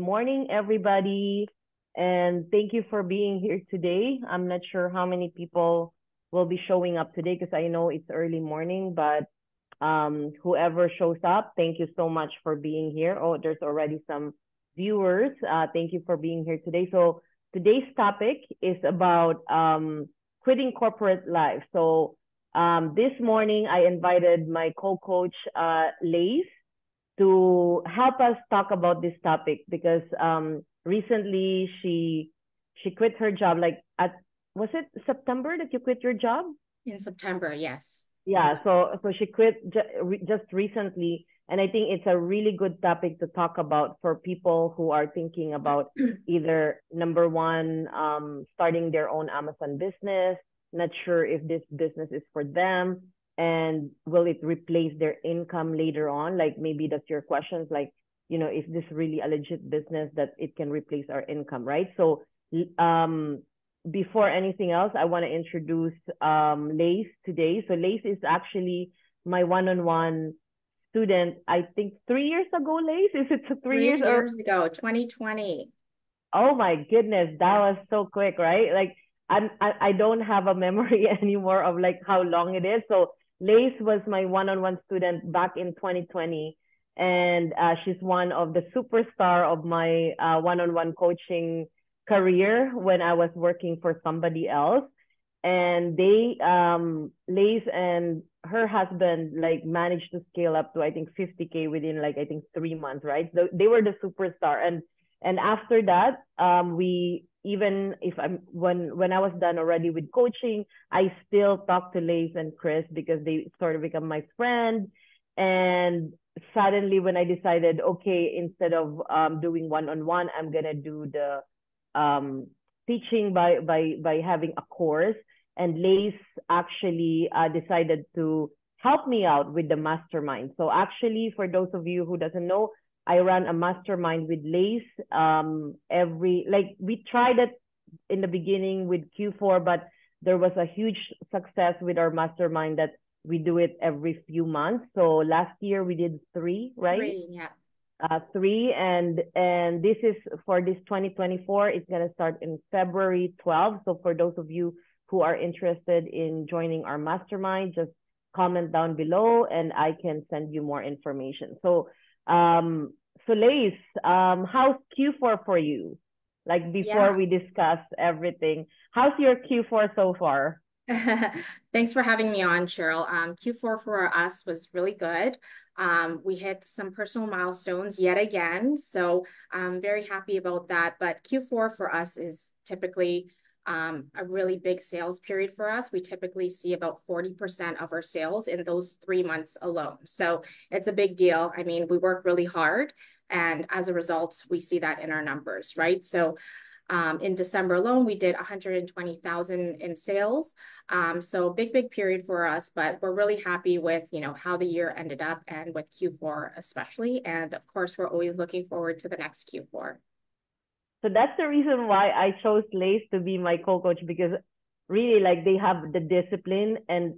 morning, everybody. And thank you for being here today. I'm not sure how many people will be showing up today because I know it's early morning, but whoever shows up, thank you so much for being here. Oh, there's already some viewers. Thank you for being here today. So today's topic is about quitting corporate life. So this morning, I invited my co-coach, Lase, to help us talk about this topic because recently she quit her job. Like at was it September that you quit your job? In September, yes. Yeah, so she quit just recently, and I think it's a really good topic to talk about for people who are thinking about either number one, starting their own Amazon business, not sure if this business is for them, and will it replace their income later on? Like maybe that's your questions, like is this really a legit business that it can replace our income, right? So before anything else, I want to introduce Lase today. So Lase is actually my one-on-one student, I think 3 years ago, Lase. Is it 3 years 3 years ago, 2020. oh my goodness, that was so quick, right? Like I don't have a memory anymore of like how long it is. So Lace was my one-on-one student back in 2020, and she's one of the superstar of my one-on-one coaching career when I was working for somebody else. And Lace and her husband like managed to scale up to I think 50K within like I think 3 months, right? So they were the superstar, and after that, we even if I'm when I was done already with coaching, I still talk to Lace and Chris because they sort of become my friend. And suddenly, when I decided, okay, instead of doing one-on-one, I'm gonna do the teaching by having a course. And Lace actually decided to help me out with the mastermind. So actually, for those of you who doesn't know, I run a mastermind with Lace. Every like we tried it in the beginning with Q4, but there was a huge success with our mastermind that we do it every few months. So last year we did three, right? Three, yeah. Three, and this is for this 2024. It's gonna start in February 12th. So for those of you who are interested in joining our mastermind, just comment down below and I can send you more information. So Lace, how's Q4 for you? Like before Yeah. we discuss everything, how's your Q4 so far? Thanks for having me on, Cheryl. Q4 for us was really good. We hit some personal milestones yet again, so I'm very happy about that. But Q4 for us is typically a really big sales period for us. We typically see about 40% of our sales in those 3 months alone. So it's a big deal. I mean, we work really hard, and as a result, we see that in our numbers, right? So in December alone, we did 120,000 in sales. So big period for us, but we're really happy with, how the year ended up and with Q4 especially. And of course, we're always looking forward to the next Q4. So that's the reason why I chose Lace to be my co-coach because really like they have the discipline and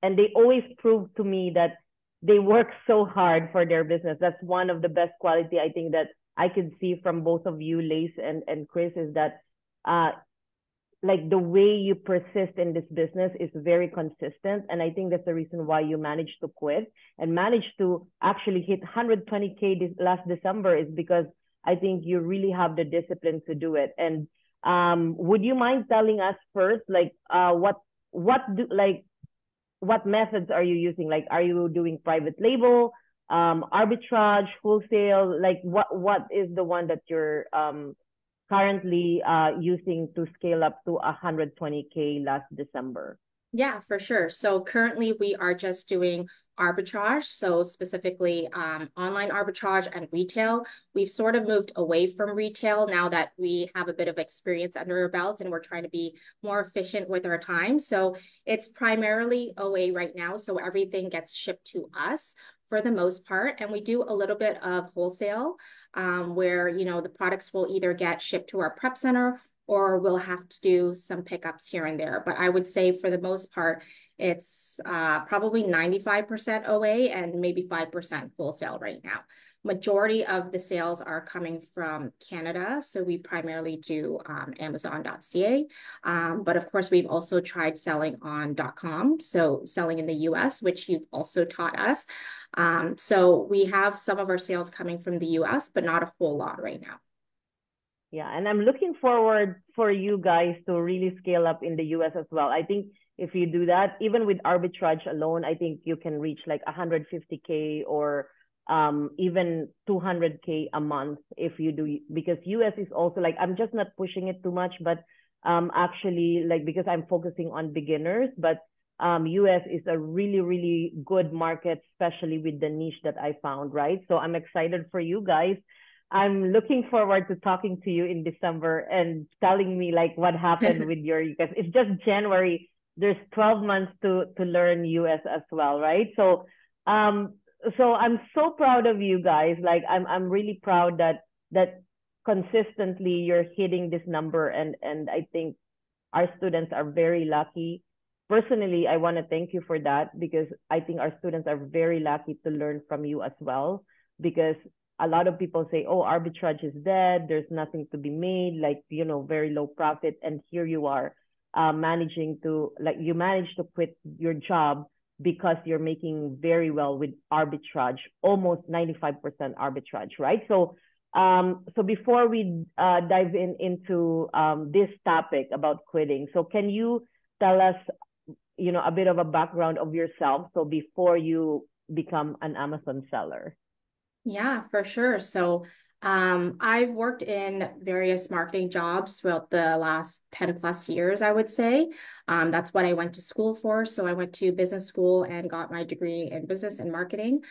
they always prove to me that they work so hard for their business. That's one of the best quality I think that I could see from both of you, Lace and Chris, is that uh like the way you persist in this business is very consistent. And I think that's the reason why you managed to quit and managed to actually hit 120K this last December is because I think you really have the discipline to do it. And would you mind telling us first, like, what methods are you using? Like, are you doing private label, arbitrage, wholesale? Like, what is the one that you're currently using to scale up to 120K last December? Yeah, for sure. So currently we are just doing arbitrage. So specifically online arbitrage and retail. We've sort of moved away from retail now that we have a bit of experience under our belt and we're trying to be more efficient with our time. So it's primarily OA right now. So everything gets shipped to us for the most part. And we do a little bit of wholesale where, the products will either get shipped to our prep center or we'll have to do some pickups here and there. But I would say for the most part, it's probably 95% OA and maybe 5% wholesale right now. Majority of the sales are coming from Canada. So we primarily do Amazon.ca. But of course, we've also tried selling on .com. So selling in the US, which you've also taught us. So we have some of our sales coming from the US, but not a whole lot right now. Yeah, and I'm looking forward for you guys to really scale up in the US as well. I think if you do that, even with arbitrage alone, I think you can reach like 150K or even 200K a month if you do, because US is also like, I'm just not pushing it too much, but actually like, because I'm focusing on beginners, but US is a really, really good market, especially with the niche that I found, right? So I'm excited for you guys. I'm looking forward to talking to you in December and telling me like what happened with your, because it's just January. There's 12 months to learn US as well, right? Um so I'm so proud of you guys. Like I'm really proud that consistently you're hitting this number, and I think our students are very lucky. Personally, I want to thank you for that, because I think our students are very lucky to learn from you as well, because a lot of people say, oh, arbitrage is dead, there's nothing to be made, like, very low profit. And here you are, managing to, like, you managed to quit your job because you're making very well with arbitrage, almost 95% arbitrage, right? So before we dive into this topic about quitting, so can you tell us, a bit of a background of yourself, so before you become an Amazon seller? Yeah, for sure. So I've worked in various marketing jobs throughout the last 10 plus years, I would say. That's what I went to school for. So I went to business school and got my degree in business and marketing.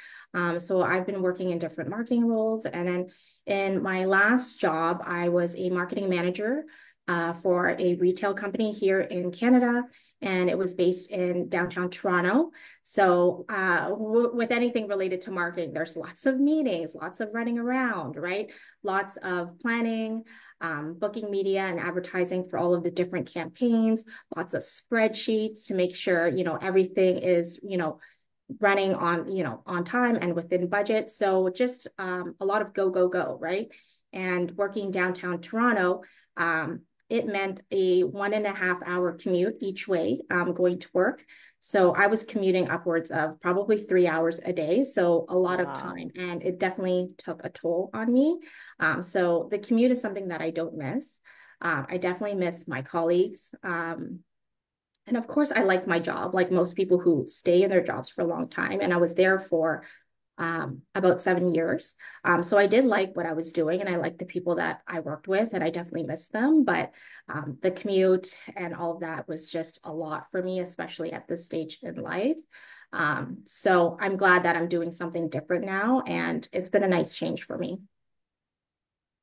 So I've been working in different marketing roles. And then in my last job, I was a marketing manager for a retail company here in Canada, and it was based in downtown Toronto. So with anything related to marketing, there's lots of meetings, lots of running around, right? Lots of planning, booking media and advertising for all of the different campaigns, lots of spreadsheets to make sure, everything is, running on time and within budget. So just a lot of go, right? And working downtown Toronto, it meant a 1.5 hour commute each way going to work. So I was commuting upwards of probably 3 hours a day. So a lot of time, and it definitely took a toll on me. So the commute is something that I don't miss. I definitely miss my colleagues. And of course, I like my job, like most people who stay in their jobs for a long time. And I was there for about 7 years. So I did like what I was doing, and I liked the people that I worked with, and I definitely missed them. But the commute and all of that was just a lot for me, especially at this stage in life. So I'm glad that I'm doing something different now, and it's been a nice change for me.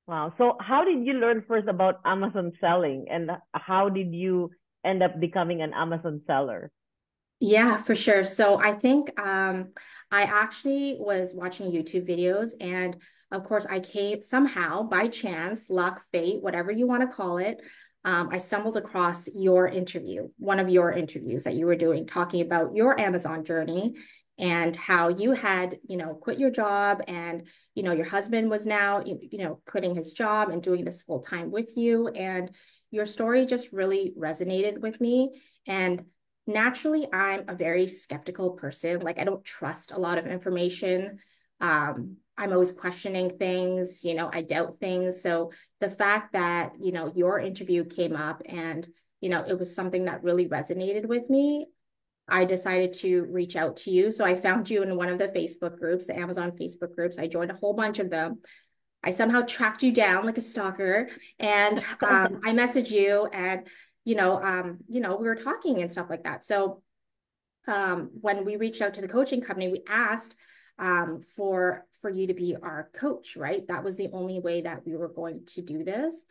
Wow. So how did you learn first about Amazon selling, and how did you end up becoming an Amazon seller? Yeah, for sure. So I think I actually was watching YouTube videos, and of course I came somehow by chance, luck, fate, whatever you want to call it. I stumbled across your interview, one of your interviews that you were doing, talking about your Amazon journey and how you had, quit your job, and, your husband was now, quitting his job and doing this full time with you. And your story just really resonated with me. And naturally, I'm a very skeptical person. Like, I don't trust a lot of information. I'm always questioning things, I doubt things. So the fact that, your interview came up and, it was something that really resonated with me, I decided to reach out to you. So I found you in one of the Facebook groups, the Amazon Facebook groups. I joined a whole bunch of them. I somehow tracked you down like a stalker, and I messaged you, and we were talking and stuff like that. So when we reached out to the coaching company, we asked for you to be our coach, right? That was the only way that we were going to do this,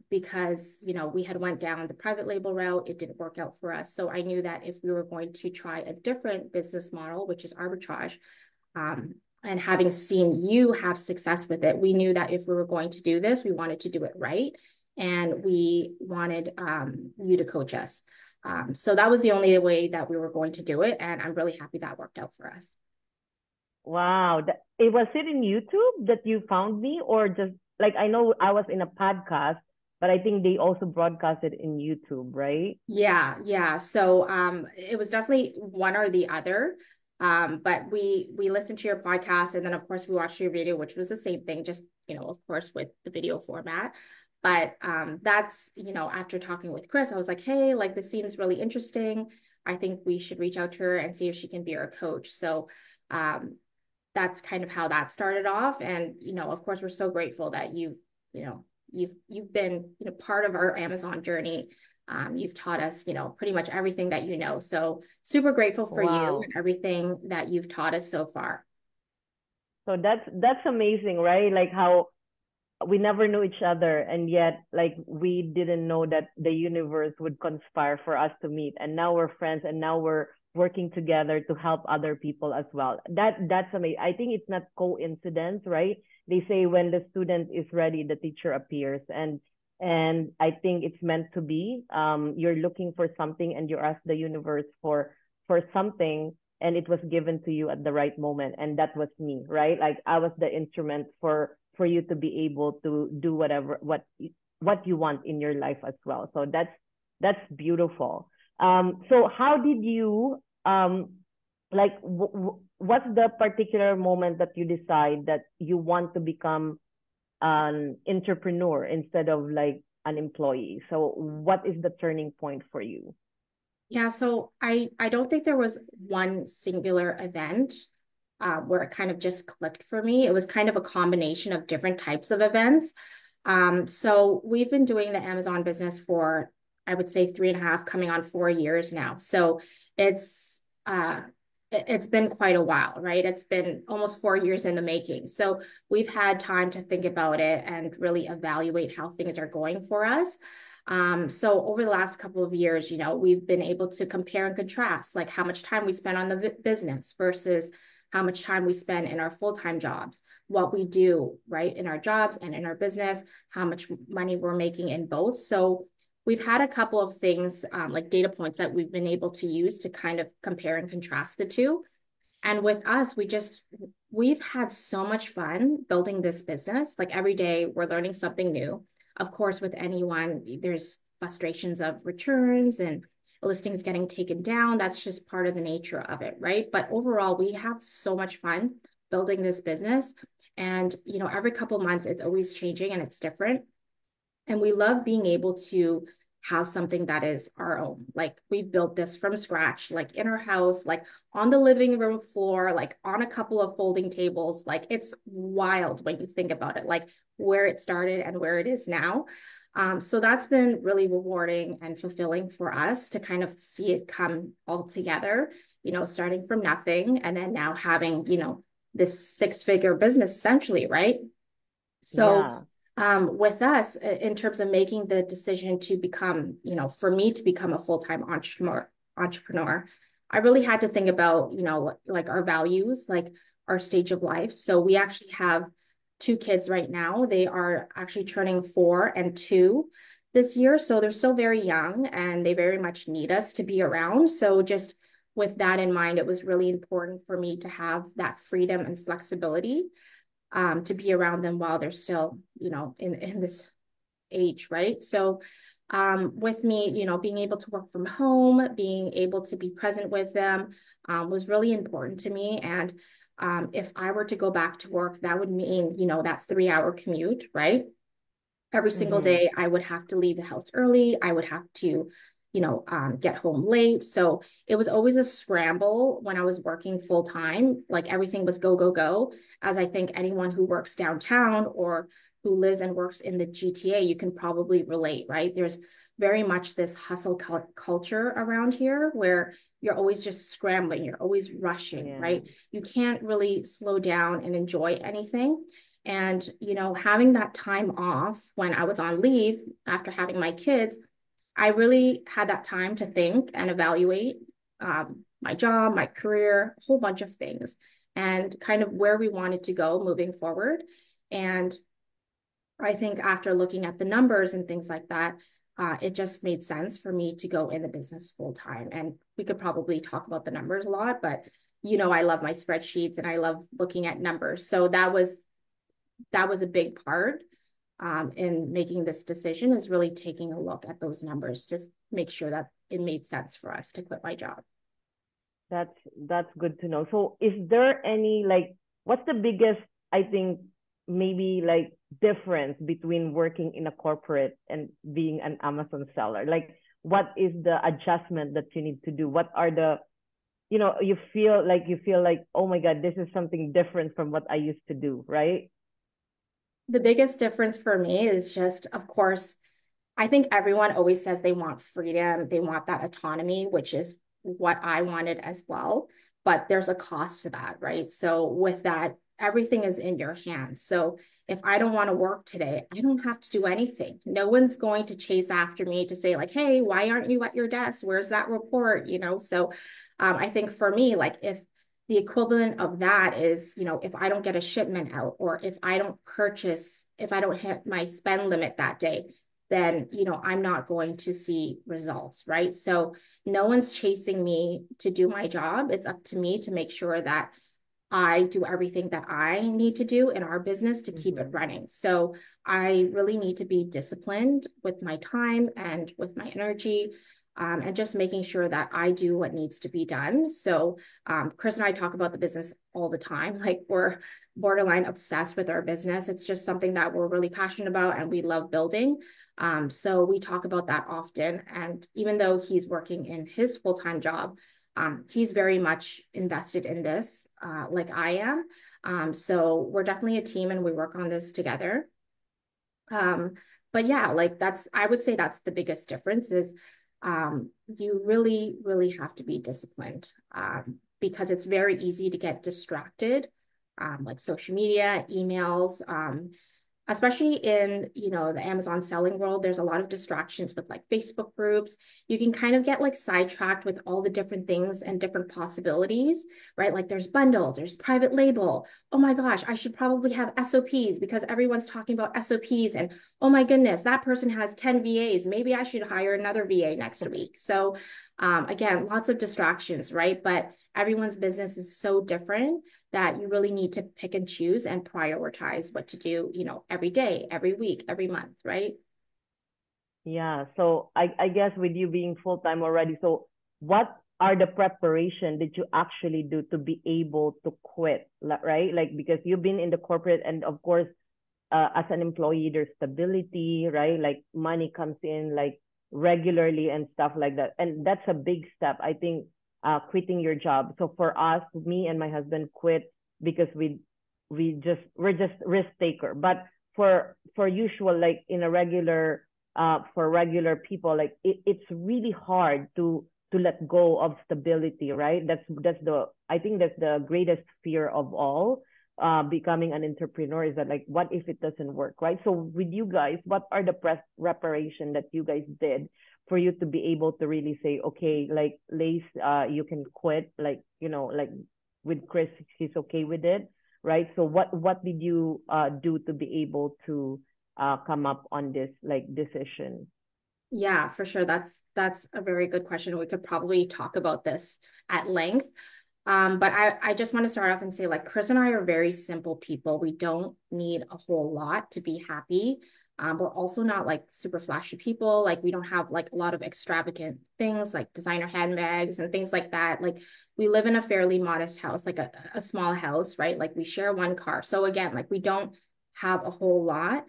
because we had went down the private label route. It didn't work out for us. So I knew that if we were going to try a different business model, which is arbitrage, and having seen you have success with it, we knew that if we were going to do this, we wanted to do it right. and we wanted you to coach us. So that was the only way that we were going to do it. And I'm really happy that worked out for us. Wow. It was it in YouTube that you found me, or just like I know I was in a podcast, but I think they also broadcasted in YouTube, right? Yeah, yeah. So it was definitely one or the other. But we listened to your podcast and then of course we watched your video, which was the same thing, just of course with the video format. But that's, after talking with Chris, I was like, hey, like this seems really interesting. I think we should reach out to her and see if she can be our coach. So um that's kind of how that started off. And, of course, we're so grateful that you know, you've been, part of our Amazon journey. You've taught us, pretty much everything that you know. So super grateful for you Wow. and everything that you've taught us so far. So that's amazing, right? Like how we never knew each other, and yet like we didn't know that the universe would conspire for us to meet, and now we're friends, and now we're working together to help other people as well. That's amazing. I think it's not coincidence, right? They say when the student is ready, the teacher appears, and I think it's meant to be. You're looking for something and you ask the universe for something, and it was given to you at the right moment, and that was me, right? Like I was the instrument for you to be able to do whatever what you want in your life as well. So that's beautiful. So how did you like what's the particular moment that you decide that you want to become an entrepreneur instead of like an employee? So what is the turning point for you? Yeah, so I don't think there was one singular event where it kind of just clicked for me. It was kind of a combination of different types of events. So we've been doing the Amazon business for, I would say, 3.5, coming on 4 years now. So it's it's been quite a while, right? It's been almost 4 years in the making. So we've had time to think about it and really evaluate how things are going for us. So over the last couple of years, we've been able to compare and contrast, like how much time we spend on the business versus how much time we spend in our full-time jobs, what we do, right, in our jobs and in our business, how much money we're making in both. So we've had a couple of things, like data points that we've been able to use to kind of compare and contrast the two. And with us, we've had so much fun building this business. Like every day we're learning something new. Of course, with anyone, there's frustrations of returns and listings getting taken down. That's just part of the nature of it, right? But overall, we have so much fun building this business. And, every couple months, it's always changing and it's different. And we love being able to have something that is our own. Like we've built this from scratch, like in our house, like on the living room floor, like on a couple of folding tables. Like it's wild when you think about it, like where it started and where it is now. So that's been really rewarding and fulfilling for us to kind of see it come all together, starting from nothing and then now having, this six-figure business essentially, right? So Yeah. with us, in terms of making the decision to become, for me to become a full-time entrepreneur, I really had to think about, like our values, like our stage of life. So we actually have two kids right now. They are actually turning 4 and 2 this year. So they're still very young and they very much need us to be around. So just with that in mind, it was really important for me to have that freedom and flexibility to be around them while they're still, in this age, right? So with me, being able to work from home, being able to be present with them was really important to me. And if I were to go back to work, that would mean, that 3-hour commute, right? Every single Mm-hmm. day, I would have to leave the house early. I would have to, get home late. So it was always a scramble when I was working full time. Like everything was go, go, go. As I think anyone who works downtown or who lives and works in the GTA, you can probably relate, right? There's very much this hustle culture around here where you're always just scrambling, you're always rushing, Yeah. right? You can't really slow down and enjoy anything. And, having that time off when I was on leave after having my kids, I really had that time to think and evaluate my job, my career, a whole bunch of things, and kind of where we wanted to go moving forward. And I think after looking at the numbers and things like that, it just made sense for me to go in the business full time. And we could probably talk about the numbers a lot, but I love my spreadsheets and I love looking at numbers. So that was a big part in making this decision, is really taking a look at those numbers to make sure that it made sense for us to quit my job. That's good to know. So is there any like what's the biggest, I think, maybe like difference between working in a corporate and being an Amazon seller? Like what is the adjustment that you need to do? What are the, you feel like, oh my God, this is something different from what I used to do, right? The biggest difference for me is just, of course, I think everyone always says they want freedom, they want that autonomy, which is what I wanted as well. But there's a cost to that, right? So with that, everything is in your hands. So if I don't want to work today, I don't have to do anything. No one's going to chase after me to say like, hey, why aren't you at your desk? Where's that report? So I think for me, like if the equivalent of that is, if I don't get a shipment out, or if I don't purchase, if I don't hit my spend limit that day, then I'm not going to see results, right? So no one's chasing me to do my job. It's up to me to make sure that I do everything that I need to do in our business to keep it Mm-hmm. running. So I really need to be disciplined with my time and with my energy, and just making sure that I do what needs to be done. So Chris and I talk about the business all the time. Like we're borderline obsessed with our business. It's just something that we're really passionate about and we love building. So we talk about that often. And even though he's working in his full-time job, he's very much invested in this, like I am. So we're definitely a team and we work on this together. Um, but yeah, like I would say that's the biggest difference is you really, really have to be disciplined, because it's very easy to get distracted, like social media, emails, especially in the Amazon selling world. There's a lot of distractions with like Facebook groups. You can kind of get like sidetracked with all the different things and different possibilities, right? Like there's bundles, there's private label. Oh my gosh, I should probably have SOPs because everyone's talking about SOPs, and oh my goodness, that person has 10 VAs, maybe I should hire another VA next week. So again, lots of distractions, right? But everyone's business is so different that you really need to pick and choose and prioritize what to do, every day, every week, every month, right? Yeah. So I guess with you being full time already, so what are the preparation that you actually do to be able to quit, right? Like because you've been in the corporate and of course, as an employee, there's stability, right? Like money comes in like regularly and stuff like that. And that's a big step, I think, quitting your job. So for us, me and my husband quit because we're just risk taker. But for usual, like in a regular for regular people, like it's really hard to let go of stability, right? That's the I think that's the greatest fear of all, becoming an entrepreneur, is that like what if it doesn't work, right? So with you guys, what are the preparation that you guys did for you to be able to really say, okay, like Lace, you can quit, like like with Chris, he's okay with it, right? So what did you do to be able to come up on this like decision? Yeah, for sure. That's a very good question. We could probably talk about this at length. But I just want to start off and say, like, Chris and I are very simple people. We don't need a whole lot to be happy. We're also not like super flashy people. Like, we don't have like a lot of extravagant things like designer handbags and things like that. Like, we live in a fairly modest house, like a small house, right? Like, we share one car. So again, like, we don't have a whole lot.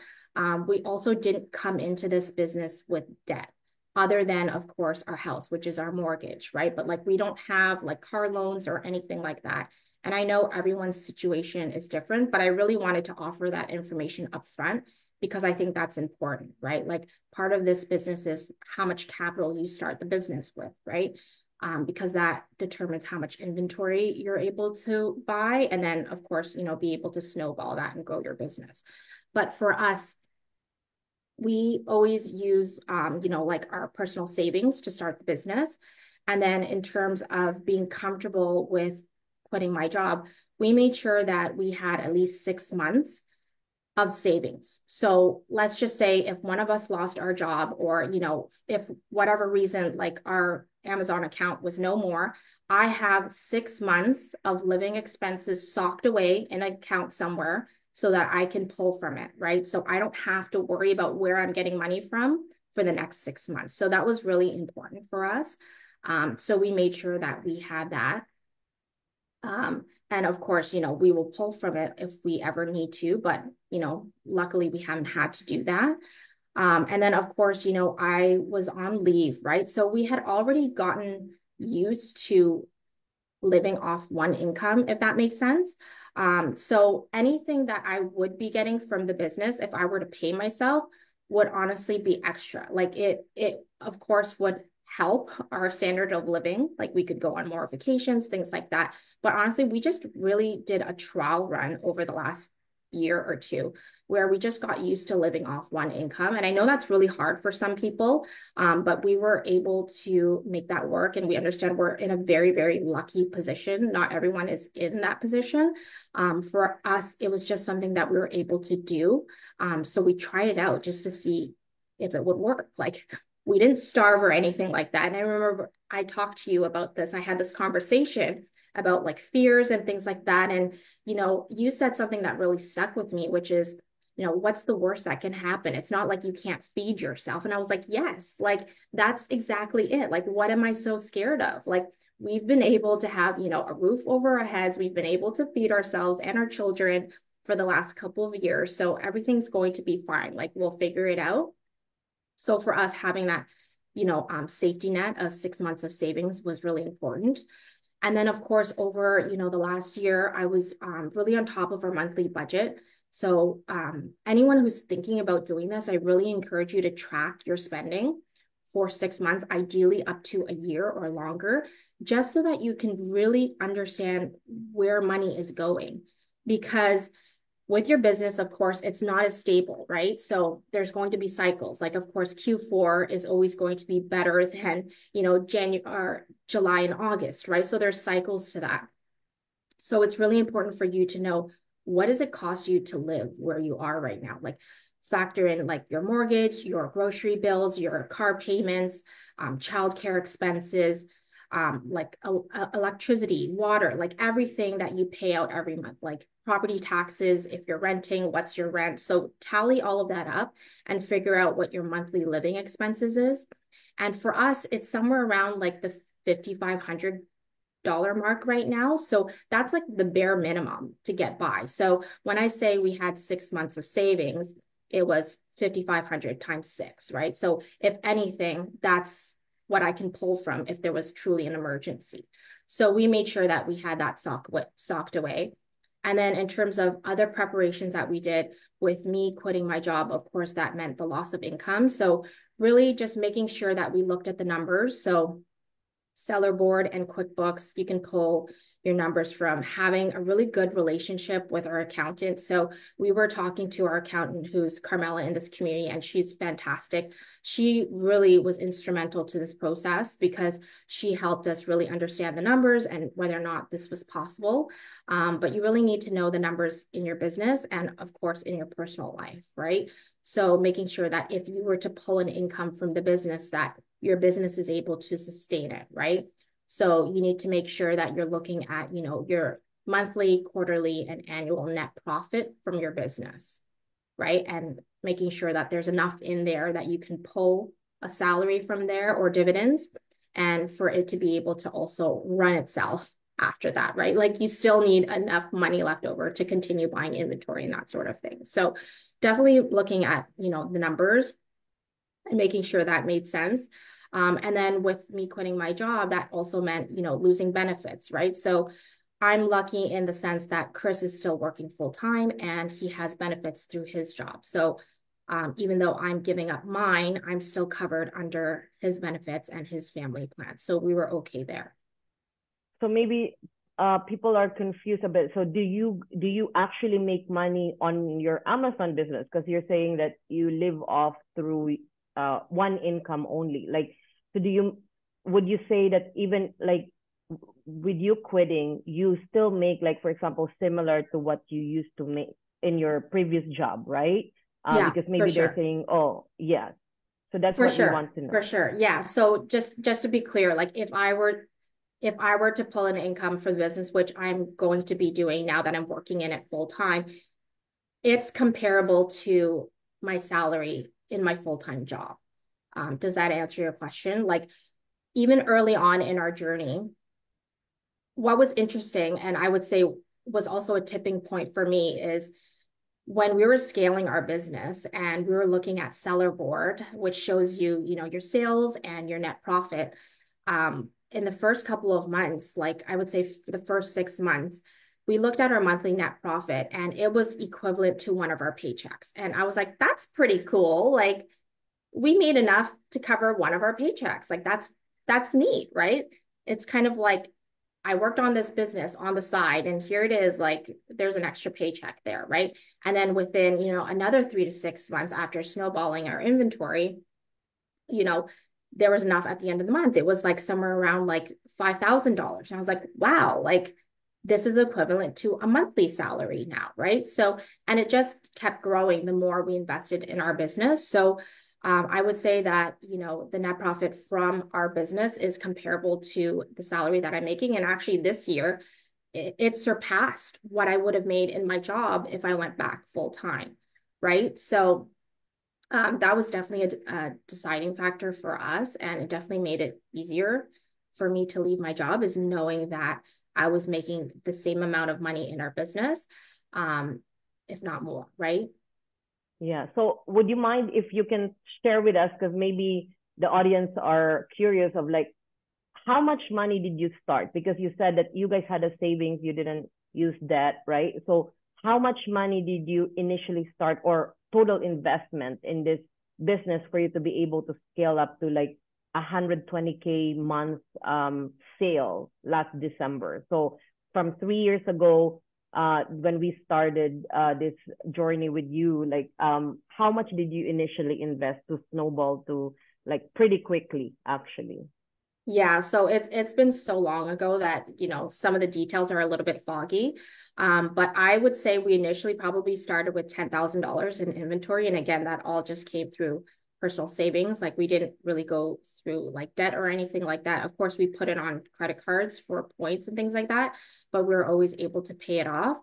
We also didn't come into this business with debt, other than, of course, our house, which is our mortgage, right? But like we don't have like car loans or anything like that. And I know everyone's situation is different, but I really wanted to offer that information up front because I think that's important, right? Like part of this business is how much capital you start the business with, right? Because that determines how much inventory you're able to buy. And then, of course, be able to snowball that and grow your business. But for us, we always use, like our personal savings to start the business. And then in terms of being comfortable with quitting my job, we made sure that we had at least 6 months of savings. So let's just say if one of us lost our job, or, you know, if whatever reason, like our Amazon account was no more, I have 6 months of living expenses socked away in an account somewhere so that I can pull from it, right? So I don't have to worry about where I'm getting money from for the next 6 months. So that was really important for us. So we made sure that we had that. And of course, you know, we will pull from it if we ever need to, but, you know, luckily we haven't had to do that. And then of course, you know, I was on leave, right? So we had already gotten used to living off one income, if that makes sense. So anything that I would be getting from the business, if I were to pay myself, would honestly be extra. Like it of course would help our standard of living. Like we could go on more vacations, things like that. But honestly, we just really did a trial run over the last year or two where we just got used to living off one income. And I know that's really hard for some people, but we were able to make that work. And we understand we're in a very, very lucky position. Not everyone is in that position. For us, it was just something that we were able to do. So we tried it out just to see if it would work. Like we didn't starve or anything like that. And I remember I talked to you about this. I had this conversation about like fears and things like that. And, you know, you said something that really stuck with me, which is, you know, what's the worst that can happen? It's not like you can't feed yourself. And I was like, yes, like that's exactly it. Like, what am I so scared of? Like, we've been able to have, you know, a roof over our heads. We've been able to feed ourselves and our children for the last couple of years. So everything's going to be fine. Like, we'll figure it out. So for us, having that, you know, safety net of 6 months of savings was really important. And then, of course, over, you know, the last year, I was really on top of our monthly budget. So anyone who's thinking about doing this, I really encourage you to track your spending for 6 months, ideally up to a year or longer, just so that you can really understand where money is going. Because with your business, of course, it's not as stable, right? So there's going to be cycles. Like, of course, Q4 is always going to be better than, you know, January or July and August, right? So there's cycles to that. So it's really important for you to know, what does it cost you to live where you are right now? Like, factor in like your mortgage, your grocery bills, your car payments, childcare expenses, like electricity, water, like everything that you pay out every month, like property taxes, if you're renting, what's your rent? So tally all of that up and figure out what your monthly living expenses is. And for us, it's somewhere around like the $5,500 mark right now. So that's like the bare minimum to get by. So when I say we had 6 months of savings, it was 5,500 times 6, right? So if anything, that's what I can pull from if there was truly an emergency. So we made sure that we had that socked away. And then in terms of other preparations that we did, with me quitting my job, of course, that meant the loss of income. So really just making sure that we looked at the numbers. So Seller Board and QuickBooks, you can pull your numbers from having a really good relationship with our accountant. So we were talking to our accountant, who's Carmela in this community, and she's fantastic. She really was instrumental to this process because she helped us really understand the numbers and whether or not this was possible. But you really need to know the numbers in your business and, of course, in your personal life, right? So making sure that if you were to pull an income from the business, that your business is able to sustain it, right? So you need to make sure that you're looking at, you know, your monthly, quarterly, and annual net profit from your business, right? And making sure that there's enough in there that you can pull a salary from there or dividends, and for it to be able to also run itself after that, right? Like you still need enough money left over to continue buying inventory and that sort of thing. So definitely looking at, you know, the numbers and making sure that made sense. And then with me quitting my job, that also meant, you know, losing benefits, right? So I'm lucky in the sense that Chris is still working full time and he has benefits through his job. So even though I'm giving up mine, I'm still covered under his benefits and his family plan. So we were okay there. So maybe people are confused a bit. So do you actually make money on your Amazon business? Because you're saying that you live off through one income only. Like, so would you say that even like with you quitting, you still make, like, for example, similar to what you used to make in your previous job, right? Yeah, Because for maybe they're sure. saying, oh, yeah. So that's For what we sure. want to For know. sure. Yeah. So just to be clear, like if I were to pull an income for the business, which I'm going to be doing now that I'm working in it full time, it's comparable to my salary in my full-time job. Does that answer your question? Like even early on in our journey, what was interesting, and I would say was also a tipping point for me, is when we were scaling our business and we were looking at seller board, which shows you, your sales and your net profit. In the first couple of months, like I would say for the first 6 months, we looked at our monthly net profit and it was equivalent to one of our paychecks. And I was like, that's pretty cool. Like we made enough to cover one of our paychecks. Like that's neat, right? It's kind of like I worked on this business on the side and here it is, like there's an extra paycheck there, right? And then within, another 3 to 6 months after snowballing our inventory, you know, there was enough at the end of the month. It was like somewhere around like $5,000. And I was like, wow, like this is equivalent to a monthly salary now, right? So, and it just kept growing the more we invested in our business. So, I would say that, the net profit from our business is comparable to the salary that I'm making. And actually this year, it surpassed what I would have made in my job if I went back full time, right? So, that was definitely a deciding factor for us, and it definitely made it easier for me to leave my job, is knowing that I was making the same amount of money in our business, um, if not more, right? Yeah. So would you mind if you can share with us, because maybe the audience are curious of like, how much money did you start? Because you said that you guys had a savings, you didn't use debt, right? So how much money did you initially start, or total investment in this business for you to be able to scale up to like 120K month sale last December? So from 3 years ago, when we started this journey with you, like how much did you initially invest to snowball to like pretty quickly actually? Yeah, so it's been so long ago that, some of the details are a little bit foggy. But I would say we initially probably started with $10,000 in inventory. And again, that all just came through personal savings. Like we didn't really go through like debt or anything like that. Of course, we put it on credit cards for points and things like that, but we were always able to pay it off.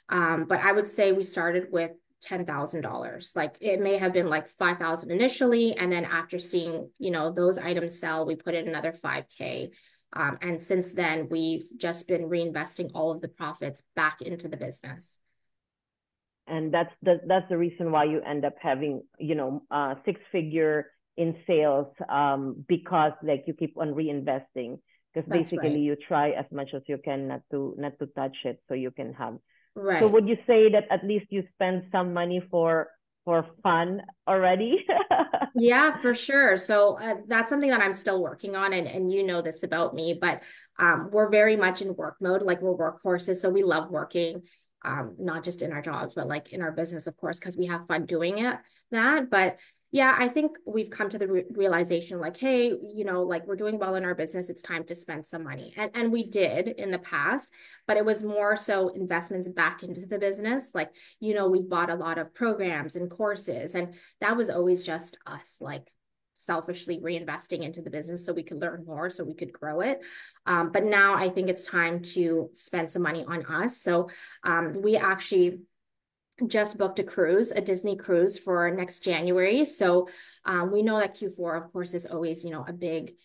But I would say we started with $10,000. Like it may have been like 5,000 initially. And then after seeing, those items sell, we put in another 5K. And since then, we've just been reinvesting all of the profits back into the business. And that's the reason why you end up having, six figure in sales, because like you keep on reinvesting, because That's basically right. you try as much as you can not to touch it, so you can have. So Right. would you say that at least you spend some money for fun already? Yeah, for sure. So that's something that I'm still working on, and you know this about me, but we're very much in work mode. Like we're workhorses, so we love working, not just in our jobs, but like in our business, of course, because we have fun doing it. But yeah, I think we've come to the realization, like, hey, like we're doing well in our business. It's time to spend some money, and we did in the past, but it was more so investments back into the business. Like, we've bought a lot of programs and courses, and that was always just us, like selfishly reinvesting into the business so we could learn more, so we could grow it. But now I think it's time to spend some money on us. So we actually just booked a cruise, a Disney cruise for next January. So we know that Q4, of course, is always, a big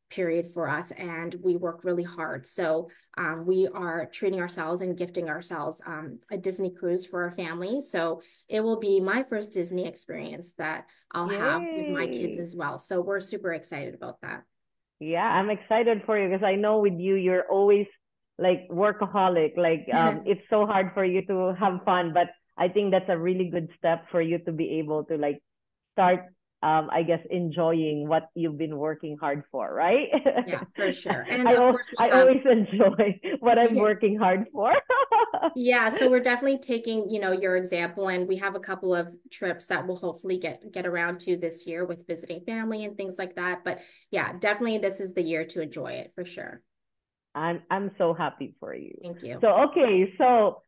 period for us, and we work really hard. So we are treating ourselves and gifting ourselves a Disney cruise for our family. So it will be my first Disney experience that I'll have with my kids Yay. as well. So we're super excited about that. Yeah, I'm excited for you because I know with you, you're always like workaholic. Like it's so hard for you to have fun, but I think that's a really good step for you to be able to like start, I guess, enjoying what you've been working hard for, right? Yeah, for sure. And of course, I we'll have, always enjoy what I'm yeah. working hard for. Yeah, so we're definitely taking, your example, and we have a couple of trips that we'll hopefully get around to this year with visiting family and things like that. But yeah, definitely this is the year to enjoy it for sure. I'm so happy for you. Thank you. So okay, so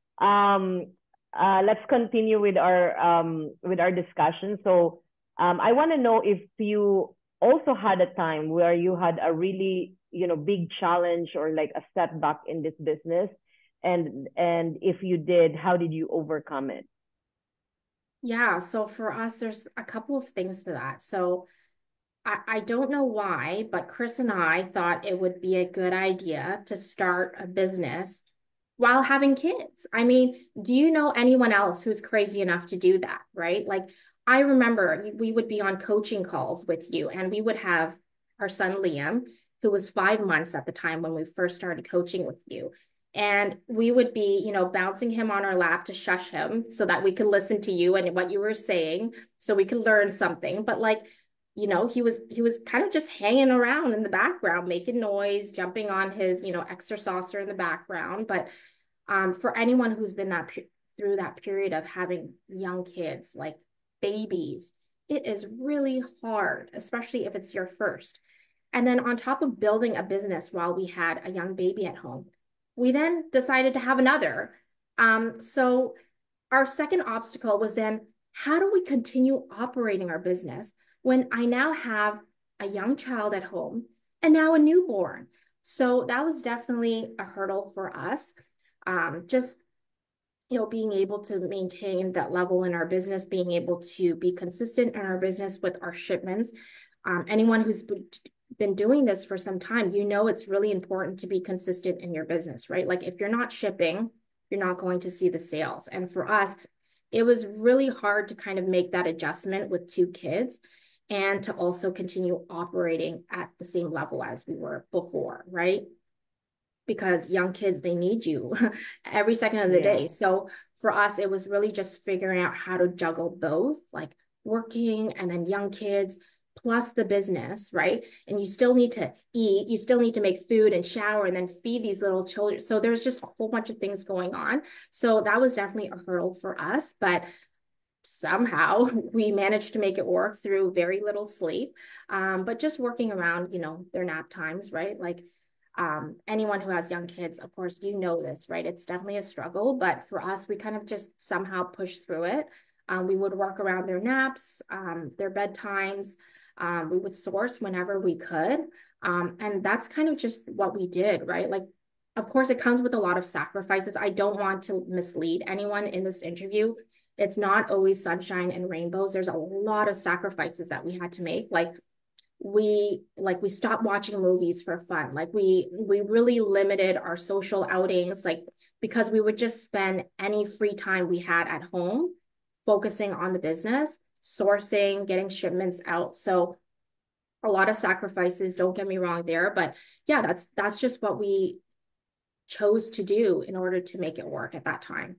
let's continue with our discussion. So I want to know if you also had a time where you had a really, big challenge or like a setback in this business, and if you did, how did you overcome it? Yeah, so for us, there's a couple of things to that. So I don't know why, but Chris and I thought it would be a good idea to start a business while having kids. I mean, do you know anyone else who's crazy enough to do that, right? Like, I remember we would be on coaching calls with you, and we would have our son Liam, who was 5 months at the time when we first started coaching with you. And we would be, bouncing him on our lap to shush him so that we could listen to you and what you were saying so we could learn something. But like, he was kind of just hanging around in the background, making noise, jumping on his, extra saucer in the background. But for anyone who's been through that period of having young kids, like babies, it is really hard, especially if it's your first. And then on top of building a business while we had a young baby at home, we then decided to have another. So our second obstacle was then, how do we continue operating our business when I now have a young child at home and now a newborn? So that was definitely a hurdle for us. Just being able to maintain that level in our business, being able to be consistent in our business with our shipments. Anyone who's been doing this for some time, it's really important to be consistent in your business, right? Like if you're not shipping, you're not going to see the sales. And for us, it was really hard to kind of make that adjustment with 2 kids and to also continue operating at the same level as we were before, right? Because young kids, they need you every second of the Yeah. day. So for us, it was really just figuring out how to juggle both, like working and then young kids plus the business, right? And you still need to eat, you still need to make food and shower and then feed these little children. So there's just a whole bunch of things going on. So that was definitely a hurdle for us, but somehow we managed to make it work through very little sleep, but just working around, their nap times, right? Like anyone who has young kids, of course, this, right? It's definitely a struggle, but for us, we kind of just somehow pushed through it. We would work around their naps, their bedtimes. We would source whenever we could. And that's kind of just what we did, right? Like, of course, it comes with a lot of sacrifices. I don't want to mislead anyone in this interview. It's not always sunshine and rainbows. There's a lot of sacrifices that we had to make. We stopped watching movies for fun. Like we really limited our social outings, like because we would just spend any free time we had at home focusing on the business, sourcing, getting shipments out. So a lot of sacrifices, don't get me wrong there, but yeah, that's just what we chose to do in order to make it work at that time.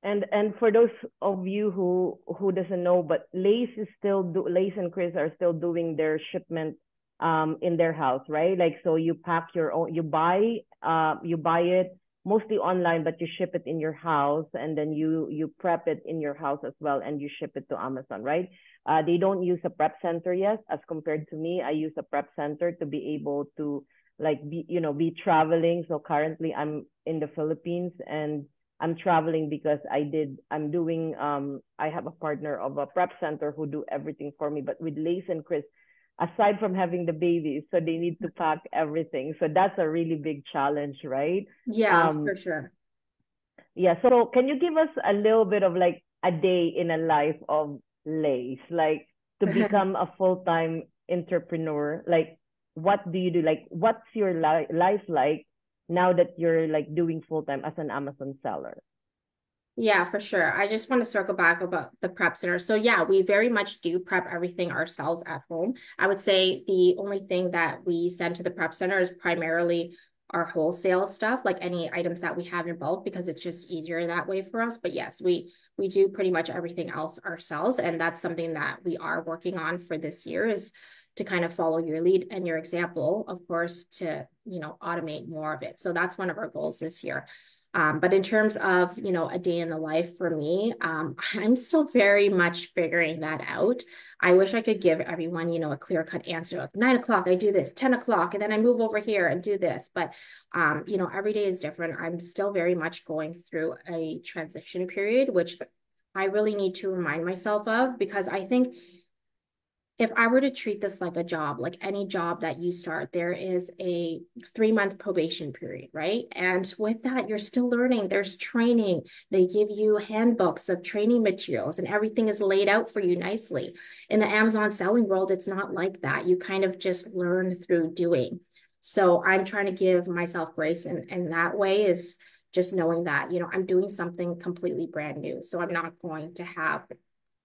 And for those of you who doesn't know, but Lace and Chris are still doing their shipment in their house, right? Like so you pack your own, you buy it mostly online, but you ship it in your house, and then you prep it in your house as well, and you ship it to Amazon, right? They don't use a prep center yet, as compared to me. I use a prep center to be able to like be traveling. So currently I'm in the Philippines, and I'm traveling because I'm doing I have a partner of a prep center who do everything for me. But with Lace and Chris, aside from having the babies, so they need to pack everything. So that's a really big challenge, right? Yeah, Um for sure. yeah, so can you give us a little bit of like a day in a life of Lace, like to become a full-time entrepreneur? Like what do you do? Like what's your life like now that you're like doing full-time as an Amazon seller? Yeah, for sure. I just want to circle back about the prep center. So yeah, we very much do prep everything ourselves at home. I would say the only thing that we send to the prep center is primarily our wholesale stuff, like any items that we have in bulk, because it's just easier that way for us. But yes, we do pretty much everything else ourselves. And that's something that we are working on for this year, is to kind of follow your lead and your example, of course, to automate more of it. So that's one of our goals this year. But in terms of, a day in the life for me, I'm still very much figuring that out. I wish I could give everyone, a clear-cut answer like 9 o'clock, I do this, 10 o'clock, and then I move over here and do this. But, every day is different. I'm still very much going through a transition period, which I really need to remind myself of, because I think if I were to treat this like a job, like any job that you start, there is a 3-month probation period, right? And with that, you're still learning. There's training. They give you handbooks of training materials, and everything is laid out for you nicely. In the Amazon selling world, it's not like that. You kind of just learn through doing. So I'm trying to give myself grace, and that way is just knowing that, I'm doing something completely brand new. So I'm not going to have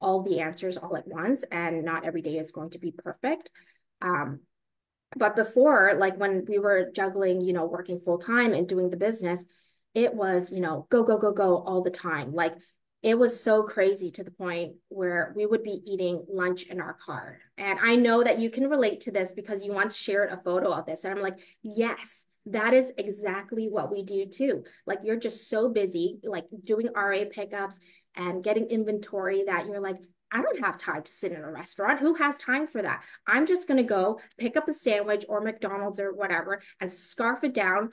all the answers all at once, and not every day is going to be perfect. Um, but before, like when we were juggling, working full time and doing the business, it was, go, go, go, go all the time. Like it was so crazy to the point where we would be eating lunch in our car. And I know that you can relate to this because you once shared a photo of this. And I'm like, yes, that is exactly what we do too. Like you're just so busy, like doing RA pickups and getting inventory that you're like, I don't have time to sit in a restaurant. Who has time for that? I'm just going to go pick up a sandwich or McDonald's or whatever and scarf it down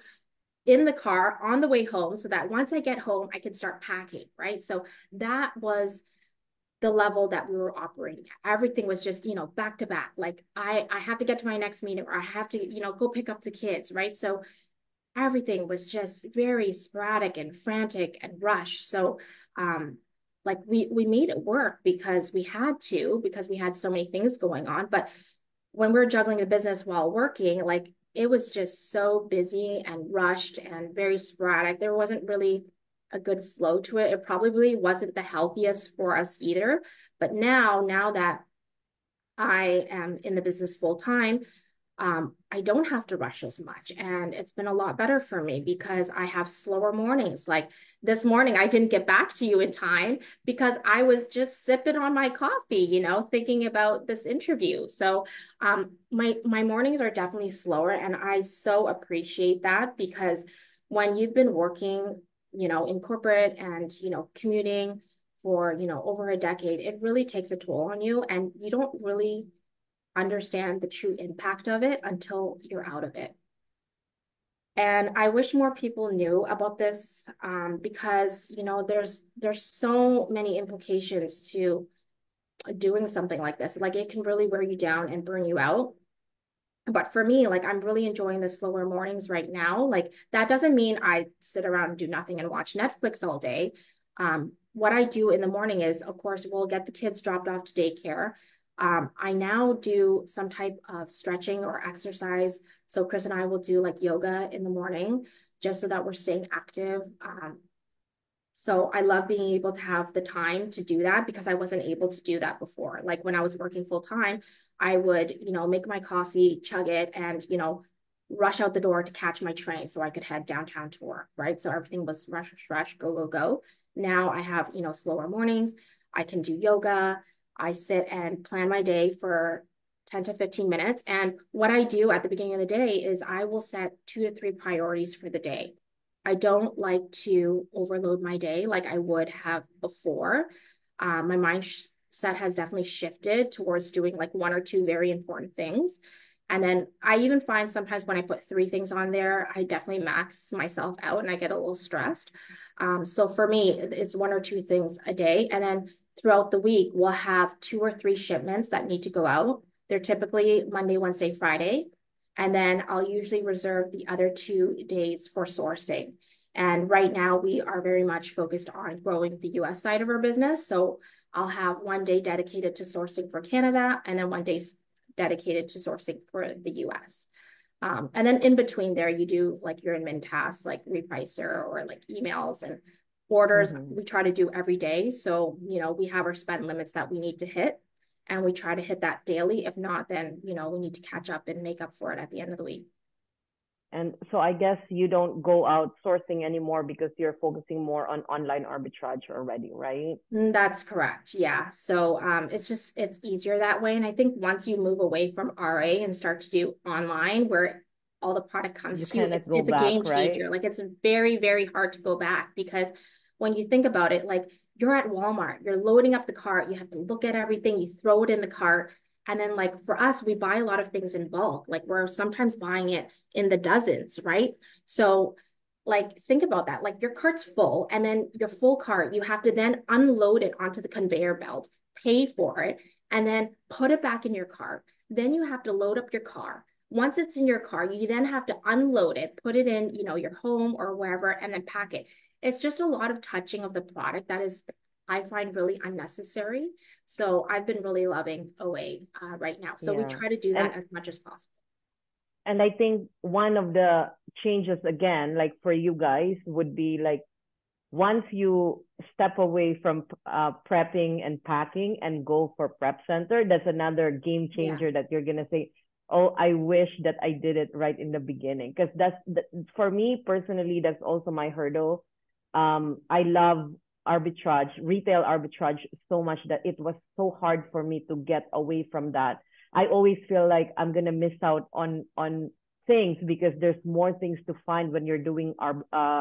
in the car on the way home so that once I get home, I can start packing, right? So that was the level that we were operating at. Everything was just, back to back. Like I have to get to my next meeting, or I have to, go pick up the kids, right? So everything was just very sporadic and frantic and rushed. So like we made it work because we had to, because we had so many things going on. But when we were juggling the business while working, like it was just so busy and rushed and very sporadic. There wasn't really a good flow to it. It probably wasn't the healthiest for us either. But now that I am in the business full time, I don't have to rush as much. And it's been a lot better for me because I have slower mornings. Like this morning, I didn't get back to you in time because I was just sipping on my coffee, thinking about this interview. So my mornings are definitely slower. And I so appreciate that because when you've been working, in corporate and, commuting for, over a decade, it really takes a toll on you, and you don't really understand the true impact of it until you're out of it. And I wish more people knew about this because, there's so many implications to doing something like this. Like it can really wear you down and burn you out. But for me, like I'm really enjoying the slower mornings right now. Like that doesn't mean I sit around and do nothing and watch Netflix all day. What I do in the morning is, of course, we'll get the kids dropped off to daycare. I now do some type of stretching or exercise. So Chris and I will do like yoga in the morning just so that we're staying active. So I love being able to have the time to do that because I wasn't able to do that before. Like when I was working full time, I would, make my coffee, chug it, and, rush out the door to catch my train so I could head downtown to work, right? So everything was rush, rush, rush, go, go, go. Now I have, slower mornings. I can do yoga. I sit and plan my day for 10 to 15 minutes. And what I do at the beginning of the day is I will set 2 to 3 priorities for the day. I don't like to overload my day like I would have before. My mindset has definitely shifted towards doing like 1 or 2 very important things. And then I even find sometimes when I put 3 things on there, I definitely max myself out and I get a little stressed. So for me, it's 1 or 2 things a day. And then throughout the week, we'll have 2 or 3 shipments that need to go out. They're typically Monday, Wednesday, Friday. And then I'll usually reserve the other 2 days for sourcing. And right now we are very much focused on growing the US side of our business. So I'll have 1 day dedicated to sourcing for Canada and then 1 day dedicated to sourcing for the US. And then in between there, you do like your admin tasks, like repricer or like emails and orders. We try to do every day. So, we have our spend limits that we need to hit. And we try to hit that daily. If not, then, we need to catch up and make up for it at the end of the week. And so I guess you don't go outsourcing anymore because you're focusing more on online arbitrage already, right? That's correct. Yeah. So it's easier that way. And I think once you move away from RA and start to do online, where all the product You comes to you, cannot go it's a back, game right? changer. Like it's very, very hard to go back because when you think about it, like you're at Walmart, you're loading up the cart, you have to look at everything, you throw it in the cart. And then like for us, we buy a lot of things in bulk. Like we're sometimes buying it in the dozens, right? So like think about that. Like your cart's full and then your full cart, you have to then unload it onto the conveyor belt, pay for it, and then put it back in your cart. Then you have to load up your car. Once it's in your car, you then have to unload it, put it in, your home or wherever, and then pack it. It's just a lot of touching of the product that is, I find, really unnecessary. So I've been really loving OA right now. So we Yeah. try to do And that as much as possible. and I think one of the changes again, like for you guys, would be like once you step away from prepping and packing and go for prep center, that's another game Yeah. changer that you're gonna say, "Oh, I wish that I did it right in the beginning." Because for me personally, that's also my hurdle. I love arbitrage, retail arbitrage so much that it was so hard for me to get away from that. I always feel like I'm gonna miss out on things because there's more things to find when you're doing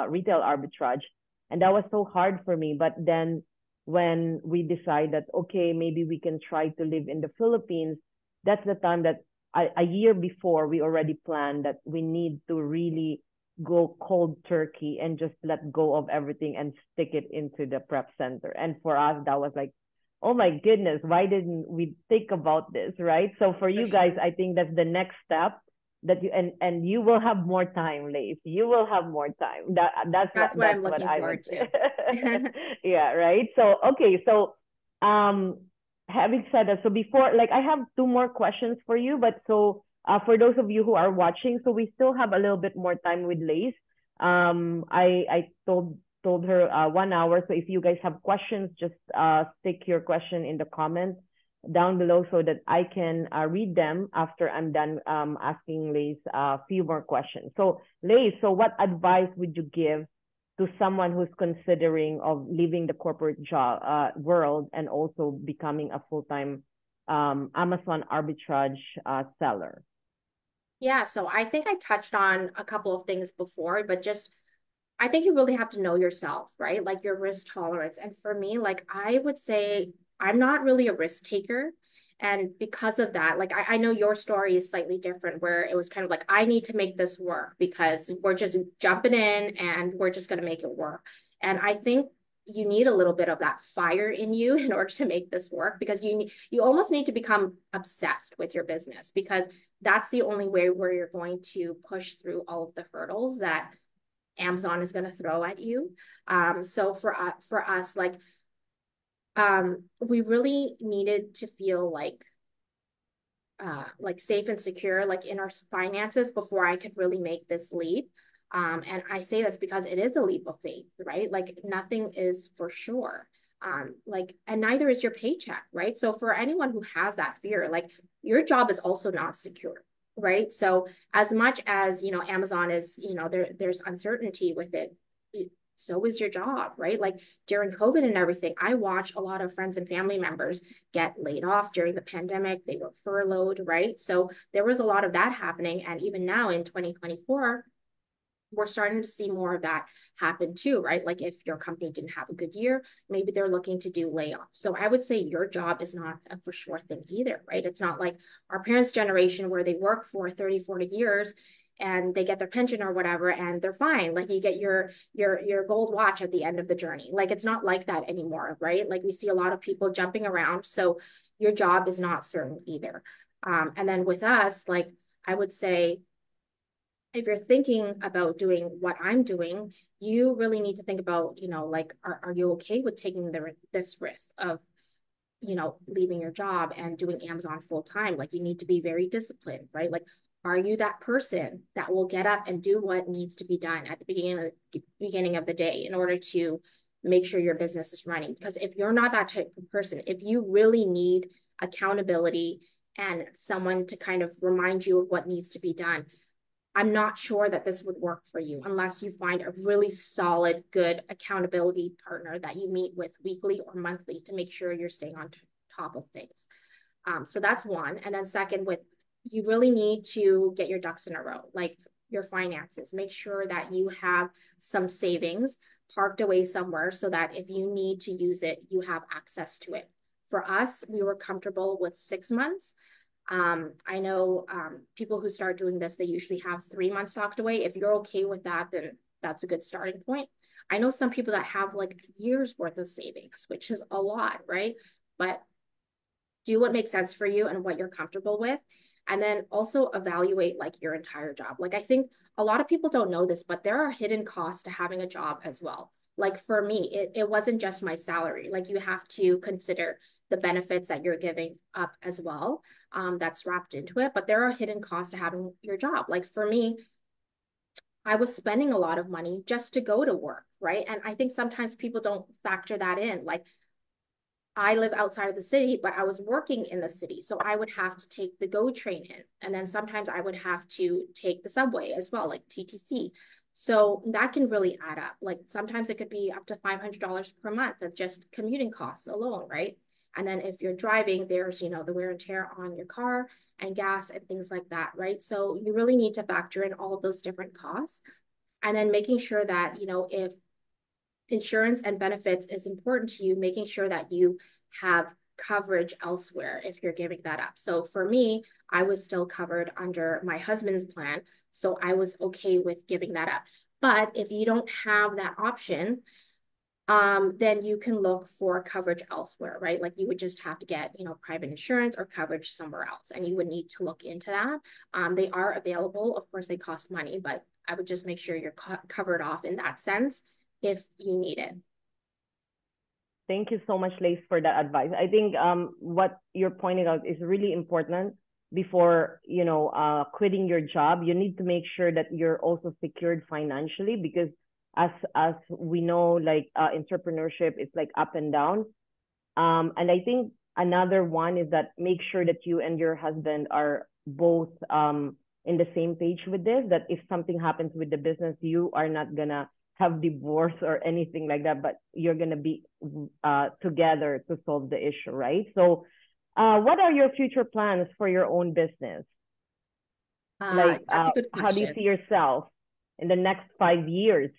retail arbitrage, and that was so hard for me. But then when we decide that, okay, maybe we can try to live in the Philippines, that's the time that a year before we already planned that we need to really go cold turkey and just let go of everything and stick it into the prep center. And for us, that was like, oh my goodness, why didn't we think about this, right? So for For you guys, sure. I think that's the next step, that you and you will have more time, Lase. You will have more time. That's what That's I'm what looking I would forward say. to. Yeah, right. So okay, so um having said that, so before, like, I have two more questions for you, but so for those of you who are watching, so we still have a little bit more time with Lase. I told her 1 hour. So if you guys have questions, just stick your question in the comments down below so that I can read them after I'm done asking Lase a few more questions. So Lase, so what advice would you give to someone who's considering of leaving the corporate job world and also becoming a full-time Amazon arbitrage seller? Yeah, so I think I touched on a couple of things before, but just I think you really have to know yourself, right? Like your risk tolerance. And for me, like I would say I'm not really a risk taker. And because of that, like I know your story is slightly different, where it was kind of like, I need to make this work because we're just jumping in and we're just going to make it work. And I think you need a little bit of that fire in you in order to make this work, because you almost need to become obsessed with your business, because that's the only way where you're going to push through all of the hurdles that Amazon is going to throw at you. So for us, we really needed to feel like safe and secure, like in our finances, before I could really make this leap. And I say this because it is a leap of faith, right? Like nothing is for sure. And neither is your paycheck, right? So for anyone who has that fear, like your job is also not secure, right? So as much as, Amazon is, there's uncertainty with it, so is your job, right? Like during COVID and everything, I watch a lot of friends and family members get laid off during the pandemic. They were furloughed, right? So there was a lot of that happening. And even now in 2024, we're starting to see more of that happen too, right? Like if your company didn't have a good year, maybe they're looking to do layoffs. So I would say your job is not a for sure thing either, right? It's not like our parents' generation where they work for 30, 40 years and they get their pension or whatever and they're fine. Like you get your gold watch at the end of the journey. Like it's not like that anymore, right? Like we see a lot of people jumping around. So your job is not certain either. And then with us, like I would say, if you're thinking about doing what I'm doing, you really need to think about, like, are you okay with taking this risk of, leaving your job and doing Amazon full time? Like, you need to be very disciplined, right? Like, are you that person that will get up and do what needs to be done at the beginning of the day in order to make sure your business is running? Because if you're not that type of person, if you really need accountability and someone to kind of remind you of what needs to be done, I'm not sure that this would work for you unless you find a really solid, good accountability partner that you meet with weekly or monthly to make sure you're staying on top of things. So that's one. And then second, with you really need to get your ducks in a row, like your finances. Make sure that you have some savings parked away somewhere so that if you need to use it, you have access to it. For us, we were comfortable with 6 months. I know people who start doing this, they usually have 3 months stocked away. If you're okay with that, then that's a good starting point. I know some people that have like years worth of savings, which is a lot, right? But do what makes sense for you and what you're comfortable with. And then also evaluate like your entire job. Like I think a lot of people don't know this, but there are hidden costs to having a job as well. Like for me, it wasn't just my salary. Like you have to consider the benefits that you're giving up as well. That's wrapped into it. But there are hidden costs to having your job. Like for me, I was spending a lot of money just to go to work, right? And I think sometimes people don't factor that in. Like I live outside of the city, but I was working in the city. So I would have to take the GO train in. And then sometimes I would have to take the subway as well, like TTC. So that can really add up. Like sometimes it could be up to $500 per month of just commuting costs alone, right? And then if you're driving, there's, the wear and tear on your car and gas and things like that, right? So you really need to factor in all of those different costs. And then making sure that, if insurance and benefits is important to you, making sure that you have coverage elsewhere if you're giving that up. So for me, I was still covered under my husband's plan. So I was okay with giving that up. But if you don't have that option, then you can look for coverage elsewhere, right? Like you would just have to get, private insurance or coverage somewhere else, and you would need to look into that. They are available. Of course, they cost money, but I would just make sure you're covered off in that sense if you need it. Thank you so much, Lace, for that advice. I think what you're pointing out is really important before quitting your job. You need to make sure that you're also secured financially, because as we know, like entrepreneurship, it's like up and down. And I think another one is that make sure that you and your husband are both in the same page with this, that if something happens with the business, you are not gonna have divorce or anything like that, but you're gonna be together to solve the issue, right? So what are your future plans for your own business? That's a good How do you question. see yourself in the next 5 years?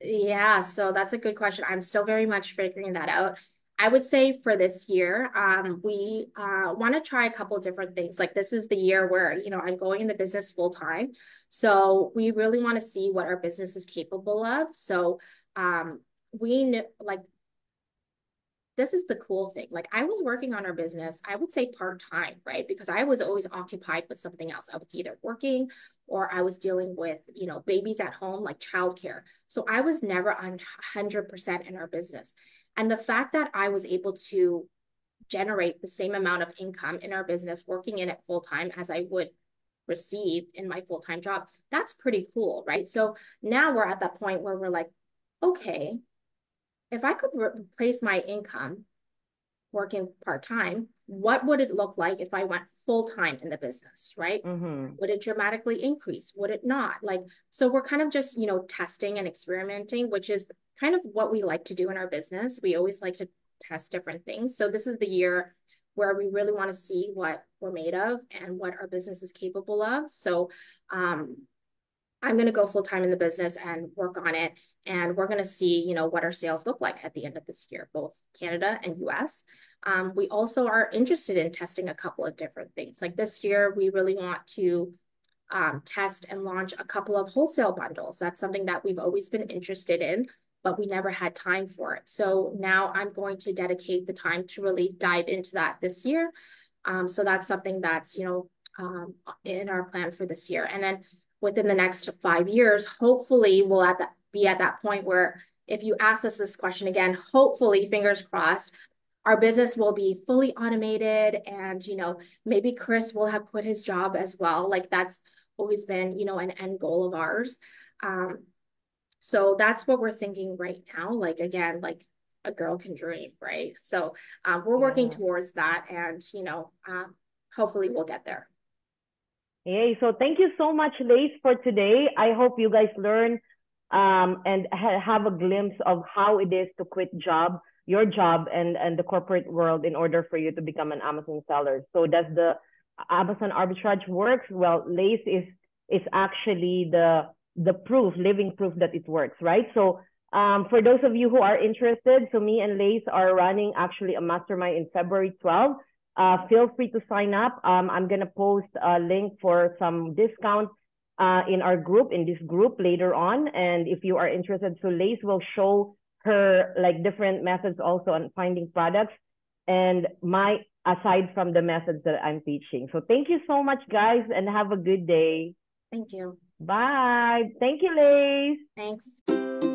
Yeah, so that's a good question. I'm still very much figuring that out. I would say for this year, we want to try a couple of different things. Like this is the year where, I'm going in the business full time. So we really want to see what our business is capable of. So we know, like, this is the cool thing. Like I was working on our business, I would say part-time, right? Because I was always occupied with something else. I was either working or I was dealing with, babies at home, like childcare. So I was never 100% in our business. And the fact that I was able to generate the same amount of income in our business, working in it full-time as I would receive in my full-time job, that's pretty cool, right? So now we're at that point where we're like, okay, if I could replace my income working part-time, what would it look like if I went full-time in the business, right? Mm-hmm. Would it dramatically increase? Would it not? Like, so we're kind of just, testing and experimenting, which is kind of what we like to do in our business. We always like to test different things. So this is the year where we really want to see what we're made of and what our business is capable of. So I'm going to go full time in the business and work on it. And we're going to see, what our sales look like at the end of this year, both Canada and US. We also are interested in testing a couple of different things. Like this year, we really want to test and launch a couple of wholesale bundles. That's something that we've always been interested in, but we never had time for it. So now I'm going to dedicate the time to really dive into that this year. So that's something that's, in our plan for this year. And then within the next 5 years, hopefully we'll be at that point where if you ask us this question again, hopefully, fingers crossed, our business will be fully automated and, maybe Chris will have quit his job as well. Like that's always been, an end goal of ours. So that's what we're thinking right now. Like, again, like a girl can dream, right? So we're working Yeah. towards that and, hopefully we'll get there. Yay. So thank you so much, Lace, for today. I hope you guys learn and have a glimpse of how it is to quit your job and the corporate world in order for you to become an Amazon seller. So that's the Amazon arbitrage works, well, Lase is actually the proof, living proof that it works, right? So for those of you who are interested, so me and Lase are running actually a mastermind in February 12th. Feel free to sign up. I'm gonna post a link for some discounts in our group, in this group later on. And if you are interested, so Lase will show her like different methods also on finding products, and aside from the methods that I'm teaching. So thank you so much, guys, and have a good day. Thank you. Bye. Thank you, Lase. Thanks.